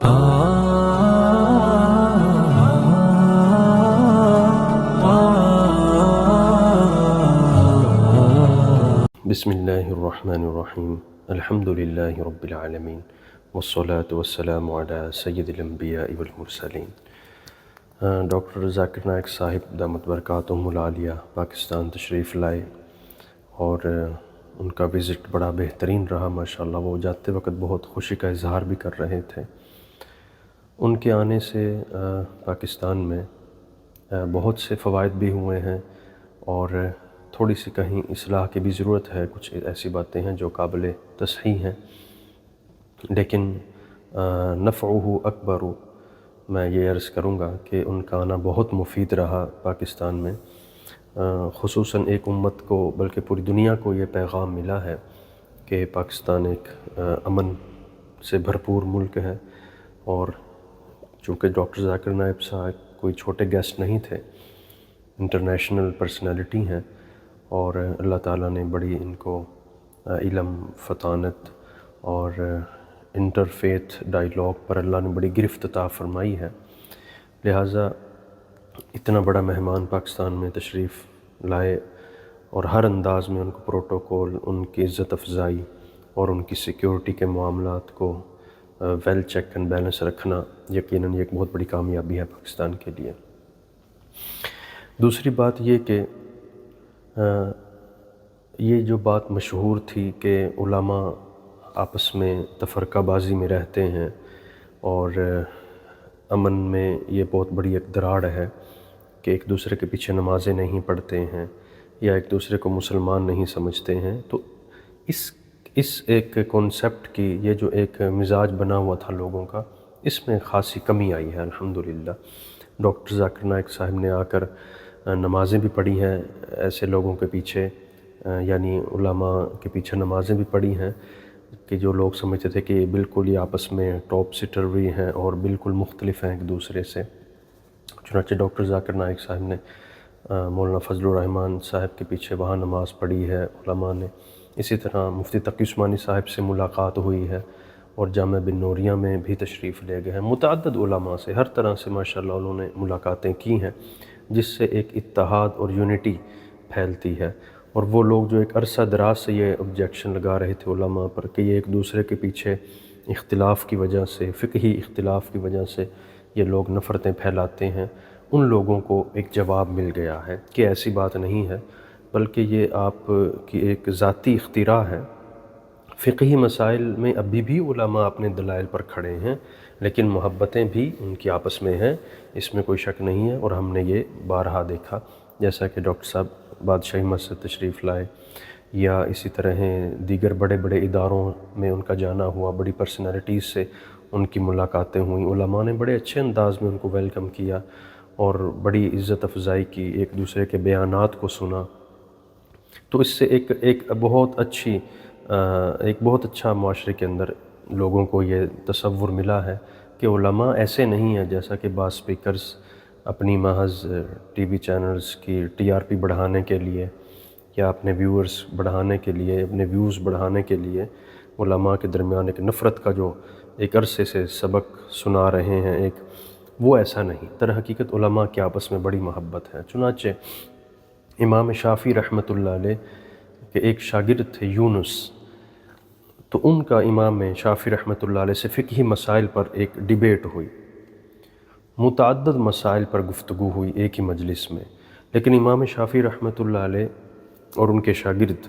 بسم اللہ الرحمن الرحیم الحمد للہ رب العالمین والصلاة والسلام علی سید الانبیاء والمرسلین۔ ڈاکٹر ذاکر نائک صاحب دامت برکاتہم العالیہ پاکستان تشریف لائے اور ان کا وزٹ بڑا بہترین رہا ماشاءاللہ۔ وہ جاتے وقت بہت خوشی کا اظہار بھی کر رہے تھے۔ ان کے آنے سے پاکستان میں بہت سے فوائد بھی ہوئے ہیں اور تھوڑی سی کہیں اصلاح کی بھی ضرورت ہے۔ کچھ ایسی باتیں ہیں جو قابل تصحیح ہیں، لیکن نفعہ اکبر، میں یہ عرض کروں گا کہ ان کا آنا بہت مفید رہا پاکستان میں۔ خصوصاً ایک امت کو بلکہ پوری دنیا کو یہ پیغام ملا ہے کہ پاکستان ایک امن سے بھرپور ملک ہے، اور چونکہ ڈاکٹر ذاکر نائک صاحب کوئی چھوٹے گیسٹ نہیں تھے، انٹرنیشنل پرسنالٹی ہیں، اور اللہ تعالیٰ نے بڑی ان کو علم، فطانت اور انٹرفیتھ ڈائیلاگ پر اللہ نے بڑی گرفت عطا فرمائی ہے۔ لہٰذا اتنا بڑا مہمان پاکستان میں تشریف لائے اور ہر انداز میں ان کو پروٹوکول، ان کی عزت افزائی اور ان کی سیکیورٹی کے معاملات کو ویل چیک اینڈ بیلنس رکھنا یقیناً یہ ایک بہت بڑی کامیابی ہے پاکستان کے لیے۔ دوسری بات یہ کہ یہ جو بات مشہور تھی کہ علماء آپس میں تفرقہ بازی میں رہتے ہیں اور امن میں یہ بہت بڑی ایک دراڑ ہے کہ ایک دوسرے کے پیچھے نمازیں نہیں پڑھتے ہیں یا ایک دوسرے کو مسلمان نہیں سمجھتے ہیں، تو اس ایک کانسیپٹ کی، یہ جو ایک مزاج بنا ہوا تھا لوگوں کا، اس میں خاصی کمی آئی ہے الحمدللہ۔ ڈاکٹر ذاکر نائک صاحب نے آ کر نمازیں بھی پڑھی ہیں ایسے لوگوں کے پیچھے، یعنی علماء کے پیچھے نمازیں بھی پڑھی ہیں کہ جو لوگ سمجھتے تھے کہ بالکل یہ آپس میں ٹاپ سٹر بھی ہیں اور بالکل مختلف ہیں ایک دوسرے سے۔ چنانچہ ڈاکٹر ذاکر نائک صاحب نے مولانا فضل الرحمن صاحب کے پیچھے وہاں نماز پڑھی ہے علماء نے۔ اسی طرح مفتی تقی عثمانی صاحب سے ملاقات ہوئی ہے اور جامعہ بن نوریہ میں بھی تشریف لے گئے ہیں۔ متعدد علماء سے ہر طرح سے ماشاءاللہ انہوں نے ملاقاتیں کی ہیں، جس سے ایک اتحاد اور یونٹی پھیلتی ہے۔ اور وہ لوگ جو ایک عرصہ دراز سے یہ آبجیکشن لگا رہے تھے علماء پر کہ یہ ایک دوسرے کے پیچھے اختلاف کی وجہ سے، فقہی اختلاف کی وجہ سے یہ لوگ نفرتیں پھیلاتے ہیں، ان لوگوں کو ایک جواب مل گیا ہے کہ ایسی بات نہیں ہے، بلکہ یہ آپ کی ایک ذاتی اختراع ہے۔ فقہی مسائل میں ابھی بھی علماء اپنے دلائل پر کھڑے ہیں، لیکن محبتیں بھی ان کی آپس میں ہیں، اس میں کوئی شک نہیں ہے، اور ہم نے یہ بارہا دیکھا، جیسا کہ ڈاکٹر صاحب بادشاہی مسجد تشریف لائے، یا اسی طرح دیگر بڑے بڑے اداروں میں ان کا جانا ہوا، بڑی پرسنالٹیز سے ان کی ملاقاتیں ہوئیں، علماء نے بڑے اچھے انداز میں ان کو ویلکم کیا اور بڑی عزت افزائی کی، ایک دوسرے کے بیانات کو سنا۔ تو اس سے ایک بہت اچھا معاشرے کے اندر لوگوں کو یہ تصور ملا ہے کہ علماء ایسے نہیں ہیں جیسا کہ بعض سپیکرز اپنی محض ٹی وی چینلز کی ٹی آر پی بڑھانے کے لیے یا اپنے ویورز بڑھانے کے لیے، اپنے ویوز بڑھانے کے لیے علماء کے درمیان ایک نفرت کا جو ایک عرصے سے سبق سنا رہے ہیں، وہ ایسا نہیں۔ در حقیقت علماء کے آپس میں بڑی محبت ہے۔ چنانچہ امام شافعی رحمۃ اللہ علیہ کے ایک شاگرد تھے یونس، تو ان کا امام شافعی رحمۃ اللہ علیہ سے فقہی مسائل پر ایک ڈیبیٹ ہوئی، متعدد مسائل پر گفتگو ہوئی ایک ہی مجلس میں، لیکن امام شافعی رحمۃ اللہ علیہ اور ان کے شاگرد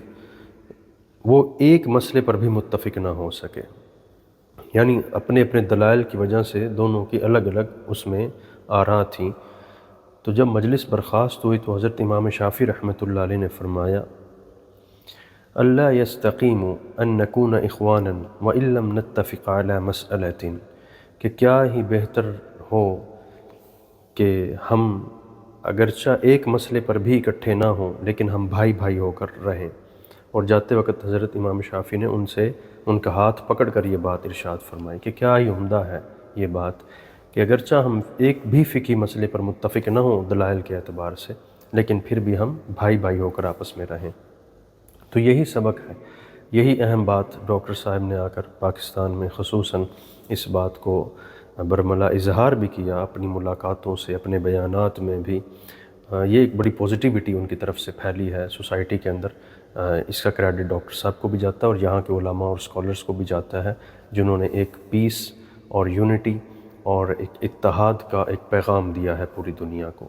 وہ ایک مسئلے پر بھی متفق نہ ہو سکے، یعنی اپنے اپنے دلائل کی وجہ سے دونوں کی الگ الگ اس میں آراء تھیں۔ تو جب مجلس برخاست ہوئی تو حضرت امام شافعی رحمۃ اللہ علیہ نے فرمایا، اللہ یستقیم ان نکون اخوانا وان لم نتفق علی مسئلۃ، کہ کیا ہی بہتر ہو کہ ہم اگرچہ ایک مسئلے پر بھی اکٹھے نہ ہوں لیکن ہم بھائی بھائی ہو کر رہیں۔ اور جاتے وقت حضرت امام شافعی نے ان کا ہاتھ پکڑ کر یہ بات ارشاد فرمائی کہ کیا ہی عمدہ ہے یہ بات کہ اگرچہ ہم ایک بھی فقہی مسئلے پر متفق نہ ہوں دلائل کے اعتبار سے، لیکن پھر بھی ہم بھائی بھائی ہو کر آپس میں رہیں۔ تو یہی سبق ہے، یہی اہم بات ڈاکٹر صاحب نے آ کر پاکستان میں خصوصاً اس بات کو برملا اظہار بھی کیا اپنی ملاقاتوں سے، اپنے بیانات میں بھی۔ یہ ایک بڑی پازیٹیوٹی ان کی طرف سے پھیلی ہے سوسائٹی کے اندر۔ اس کا کریڈٹ ڈاکٹر صاحب کو بھی جاتا ہے اور یہاں کے علماء اور اسکالرس کو بھی جاتا ہے، جنہوں نے ایک پیس اور یونٹی اور ایک اتحاد کا ایک پیغام دیا ہے پوری دنیا کو۔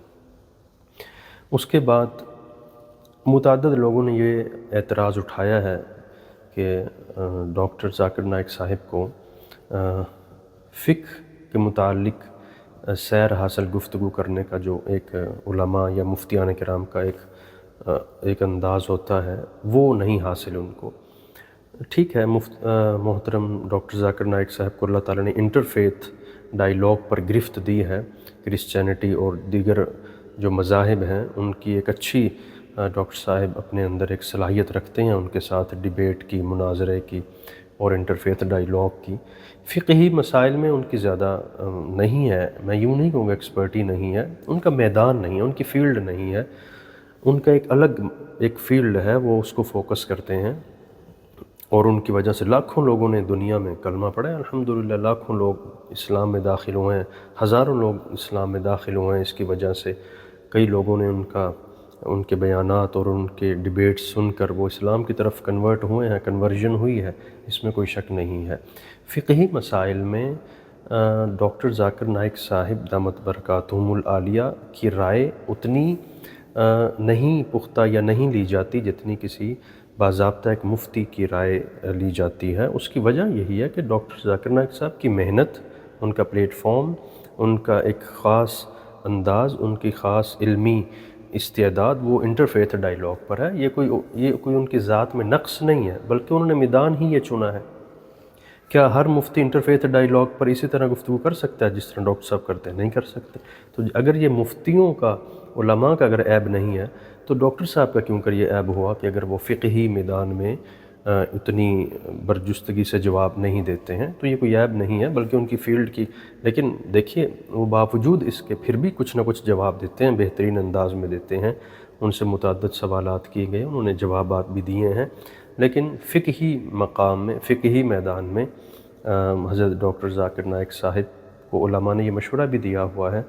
اس کے بعد متعدد لوگوں نے یہ اعتراض اٹھایا ہے کہ ڈاکٹر ذاکر نائک صاحب کو فقہ کے متعلق سیر حاصل گفتگو کرنے کا جو ایک علماء یا مفتیان کرام کا ایک انداز ہوتا ہے، وہ نہیں حاصل ان کو۔ ٹھیک ہے، محترم ڈاکٹر ذاکر نائک صاحب کو اللہ تعالیٰ نے انٹرفیتھ ڈائیلاگ پر گرفت دی ہے۔ کرسچینٹی اور دیگر جو مذاہب ہیں ان کی ایک اچھی ڈاکٹر صاحب اپنے اندر ایک صلاحیت رکھتے ہیں ان کے ساتھ ڈیبیٹ کی، مناظرے کی اور انٹرفیتھ ڈائیلاگ کی۔ فقہی مسائل میں ان کی زیادہ نہیں ہے، میں یوں نہیں کہوں گا ایکسپرٹی نہیں ہے، ان کا میدان نہیں ہے، ان کی فیلڈ نہیں ہے، ان کا ایک الگ ایک فیلڈ ہے، وہ اس کو فوکس کرتے ہیں، اور ان کی وجہ سے لاکھوں لوگوں نے دنیا میں کلمہ پڑھا ہے الحمدللہ، لاکھوں لوگ اسلام میں داخل ہوئے ہیں، ہزاروں لوگ اسلام میں داخل ہوئے ہیں اس کی وجہ سے۔ کئی لوگوں نے ان کے بیانات اور ان کے ڈیبیٹ سن کر وہ اسلام کی طرف کنورٹ ہوئے ہیں، کنورژن ہوئی ہے، اس میں کوئی شک نہیں ہے۔ فقہی مسائل میں ڈاکٹر ذاکر نائک صاحب دامت برکاتہم العالیہ کی رائے اتنی نہیں پختہ یا نہیں لی جاتی جتنی کسی باضابطہ ایک مفتی کی رائے لی جاتی ہے۔ اس کی وجہ یہی ہے کہ ڈاکٹر ذاکر نائک صاحب کی محنت، ان کا پلیٹ فارم، ان کا ایک خاص انداز، ان کی خاص علمی استعداد وہ انٹرفیتھ ڈائیلاگ پر ہے۔ یہ کوئی ان کی ذات میں نقص نہیں ہے، بلکہ انہوں نے میدان ہی یہ چنا ہے۔ کیا ہر مفتی انٹرفیتھ ڈائیلاگ پر اسی طرح گفتگو کر سکتا ہے جس طرح ڈاکٹر صاحب کرتے ہیں؟ نہیں کر سکتے۔ تو اگر یہ مفتیوں کا، علماء کا اگر عیب نہیں ہے تو ڈاکٹر صاحب کا کیوں کر یہ عیب ہوا کہ اگر وہ فقہی میدان میں اتنی برجستگی سے جواب نہیں دیتے ہیں؟ تو یہ کوئی عیب نہیں ہے بلکہ ان کی فیلڈ کی، لیکن دیکھیے وہ باوجود اس کے پھر بھی کچھ نہ کچھ جواب دیتے ہیں، بہترین انداز میں دیتے ہیں۔ ان سے متعدد سوالات کیے گئے، انہوں نے جوابات بھی دیے ہیں، لیکن فقہی مقام میں، فقہی میدان میں حضرت ڈاکٹر ذاکر نائک صاحب کو علماء نے یہ مشورہ بھی دیا ہوا ہے۔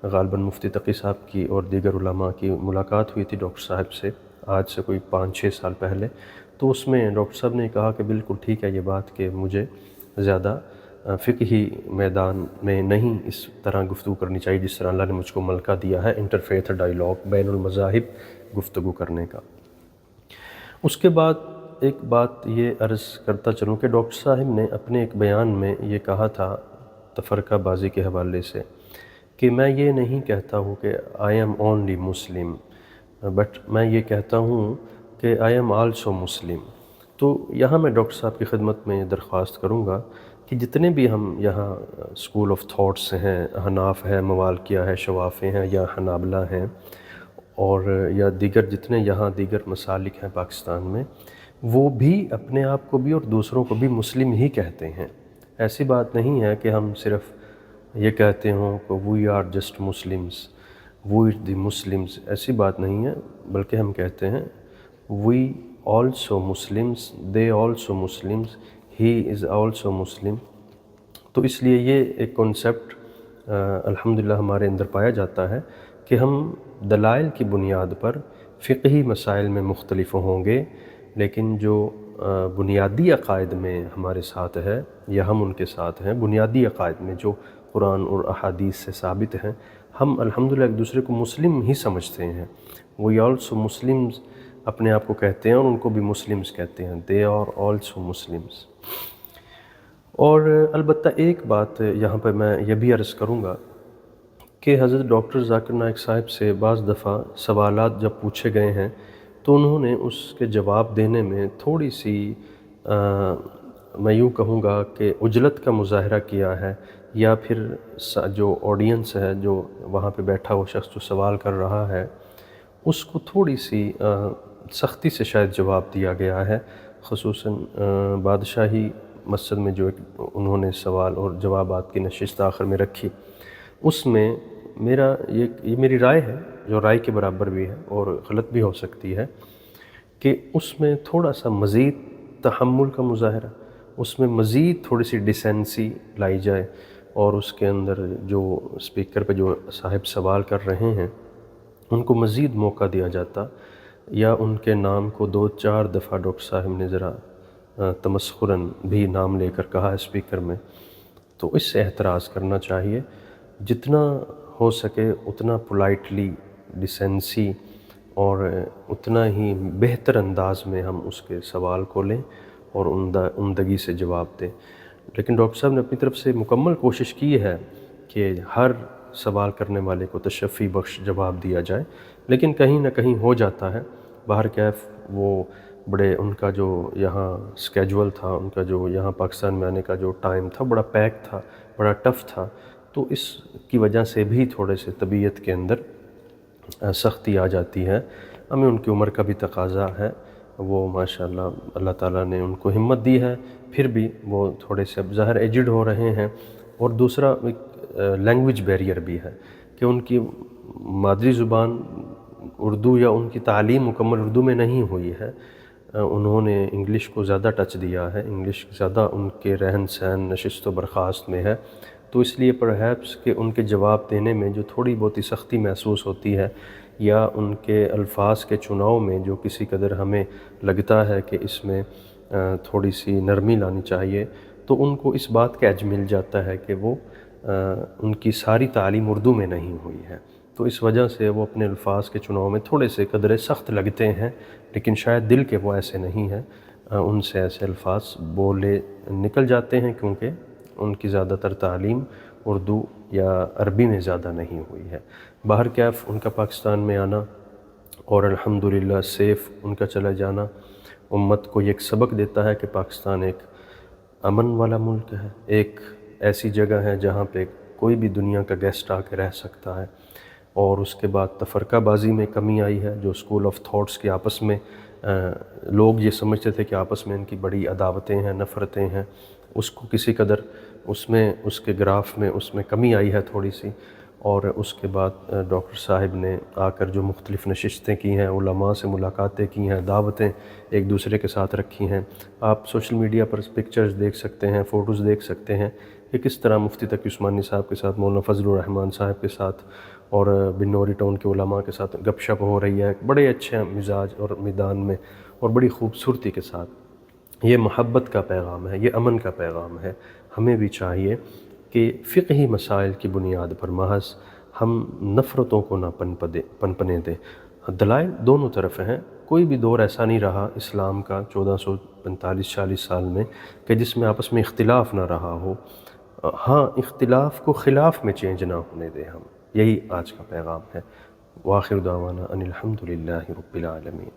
غالباً مفتی تقی صاحب کی اور دیگر علماء کی ملاقات ہوئی تھی ڈاکٹر صاحب سے آج سے کوئی 5-6 سال پہلے، تو اس میں ڈاکٹر صاحب نے کہا کہ بالکل ٹھیک ہے یہ بات کہ مجھے زیادہ فقہی میدان میں نہیں اس طرح گفتگو کرنی چاہیے جس طرح اللہ نے مجھ کو ملکہ دیا ہے انٹرفیتھ ڈائیلاگ، بین المذاہب گفتگو کرنے کا۔ اس کے بعد ایک بات یہ عرض کرتا چلوں کہ ڈاکٹر صاحب نے اپنے ایک بیان میں یہ کہا تھا تفرقہ بازی کے حوالے سے کہ میں یہ نہیں کہتا ہوں کہ I am only Muslim, but میں یہ کہتا ہوں کہ آئی ایم آلسو مسلم۔ تو یہاں میں ڈاکٹر صاحب کی خدمت میں درخواست کروں گا کہ جتنے بھی ہم یہاں اسکول آف تھاٹس ہیں، حناف ہے، موالکیہ ہے، شوافے ہیں یا حنابلہ ہیں، اور یا دیگر جتنے یہاں دیگر مسالک ہیں پاکستان میں، وہ بھی اپنے آپ کو بھی اور دوسروں کو بھی مسلم ہی کہتے ہیں۔ ایسی بات نہیں ہے کہ ہم صرف یہ کہتے ہوں کہ we are just Muslims, we the Muslims, ایسی بات نہیں ہے، بلکہ ہم کہتے ہیں we also Muslims, they also Muslims, he is also Muslim. تو اس لیے یہ ایک کنسیپٹ الحمدللہ ہمارے اندر پایا جاتا ہے کہ ہم دلائل کی بنیاد پر فقہی مسائل میں مختلف ہوں گے، لیکن جو بنیادی عقائد میں ہمارے ساتھ ہے یا ہم ان کے ساتھ ہیں، بنیادی عقائد میں جو قرآن اور احادیث سے ثابت ہیں، ہم الحمدللہ ایک دوسرے کو مسلم ہی سمجھتے ہیں۔ وی آلسو مسلمز اپنے آپ کو کہتے ہیں اور ان کو بھی مسلمز کہتے ہیں، دے آر آلسو مسلمز۔ اور البتہ ایک بات یہاں پہ میں یہ بھی عرض کروں گا کہ حضرت ڈاکٹر ذاکر نائک صاحب سے بعض دفعہ سوالات جب پوچھے گئے ہیں تو انہوں نے اس کے جواب دینے میں تھوڑی سی میں یوں کہوں گا کہ عجلت کا مظاہرہ کیا ہے، یا پھر جو آڈینس ہے، جو وہاں پہ بیٹھا ہوا شخص جو سوال کر رہا ہے، اس کو تھوڑی سی سختی سے شاید جواب دیا گیا ہے، خصوصاً بادشاہی مسجد میں جو انہوں نے سوال اور جوابات کی نشست آخر میں رکھی، اس میں یہ میری رائے ہے جو رائے کے برابر بھی ہے اور غلط بھی ہو سکتی ہے، کہ اس میں تھوڑا سا مزید تحمل کا مظاہرہ، اس میں مزید تھوڑی سی ڈیسینسی لائی جائے اور اس کے اندر جو اسپیکر پہ جو صاحب سوال کر رہے ہیں ان کو مزید موقع دیا جاتا، یا ان کے نام کو 2-4 دفعہ ڈاکٹر صاحب نے ذرا تمسخراً بھی نام لے کر کہا اسپیکر میں، تو اس سے احتراز کرنا چاہیے۔ جتنا ہو سکے اتنا پولائٹلی، ڈیسنسی اور اتنا ہی بہتر انداز میں ہم اس کے سوال کو لیں اور عمدگی سے جواب دیں۔ لیکن ڈاکٹر صاحب نے اپنی طرف سے مکمل کوشش کی ہے کہ ہر سوال کرنے والے کو تشفی بخش جواب دیا جائے، لیکن کہیں نہ کہیں ہو جاتا ہے۔ بہرکیف وہ بڑے ان کا جو یہاں اسکیجول تھا، ان کا جو یہاں پاکستان میں آنے کا جو ٹائم تھا بڑا پیک تھا، بڑا ٹف تھا، تو اس کی وجہ سے بھی تھوڑے سے طبیعت کے اندر سختی آ جاتی ہے۔ ہمیں ان کی عمر کا بھی تقاضا ہے، وہ ماشاءاللہ اللہ تعالیٰ نے ان کو ہمت دی ہے، پھر بھی وہ تھوڑے سے اب ظاہر ایجڈ ہو رہے ہیں۔ اور دوسرا ایک لینگویج بیریئر بھی ہے کہ ان کی مادری زبان اردو یا ان کی تعلیم مکمل اردو میں نہیں ہوئی ہے، انہوں نے انگلش کو زیادہ ٹچ دیا ہے، انگلش زیادہ ان کے رہن سہن، نشست و برخاست میں ہے، تو اس لیے پرہیپس کہ ان کے جواب دینے میں جو تھوڑی بہت ہی سختی محسوس ہوتی ہے، یا ان کے الفاظ کے چناؤ میں جو کسی قدر ہمیں لگتا ہے کہ اس میں تھوڑی سی نرمی لانی چاہیے، تو ان کو اس بات کا ایج مل جاتا ہے کہ وہ ان کی ساری تعلیم اردو میں نہیں ہوئی ہے، تو اس وجہ سے وہ اپنے الفاظ کے چناؤ میں تھوڑے سے قدرے سخت لگتے ہیں، لیکن شاید دل کے وہ ایسے نہیں ہیں، ان سے ایسے الفاظ بولے نکل جاتے ہیں، کیونکہ ان کی زیادہ تر تعلیم اردو یا عربی میں زیادہ نہیں ہوئی ہے۔ بہرکیف ان کا پاکستان میں آنا اور الحمدللہ سیف ان کا چلا جانا امت کو یہ ایک سبق دیتا ہے کہ پاکستان ایک امن والا ملک ہے، ایک ایسی جگہ ہے جہاں پہ کوئی بھی دنیا کا گیسٹ آ کے رہ سکتا ہے۔ اور اس کے بعد تفرقہ بازی میں کمی آئی ہے، جو اسکول آف تھاٹس کے آپس میں لوگ یہ سمجھتے تھے کہ آپس میں ان کی بڑی عداوتیں ہیں، نفرتیں ہیں، اس کو کسی قدر اس کے گراف میں اس میں کمی آئی ہے تھوڑی سی۔ اور اس کے بعد ڈاکٹر صاحب نے آ کر جو مختلف نشستیں کی ہیں، علماء سے ملاقاتیں کی ہیں، دعوتیں ایک دوسرے کے ساتھ رکھی ہیں۔ آپ سوشل میڈیا پر پکچرز دیکھ سکتے ہیں، فوٹوز دیکھ سکتے ہیں کہ کس طرح مفتی تقی عثمانی صاحب کے ساتھ، مولانا فضل الرحمان صاحب کے ساتھ اور بنوری ٹاؤن کے علماء کے ساتھ گپ شپ ہو رہی ہے، بڑے اچھے مزاج اور میدان میں اور بڑی خوبصورتی کے ساتھ۔ یہ محبت کا پیغام ہے، یہ امن کا پیغام ہے۔ ہمیں بھی چاہیے کہ فقہی مسائل کی بنیاد پر محض ہم نفرتوں کو نہ پنپنے دیں۔ دلائل دونوں طرف ہیں، کوئی بھی دور ایسا نہیں رہا اسلام کا 1445-46 سال میں کہ جس میں آپس میں اختلاف نہ رہا ہو۔ ہاں، اختلاف کو خلاف میں چینج نہ ہونے دیں ہم، یہی آج کا پیغام ہے۔ وآخر دعوانا ان الحمدللہ رب العالمین۔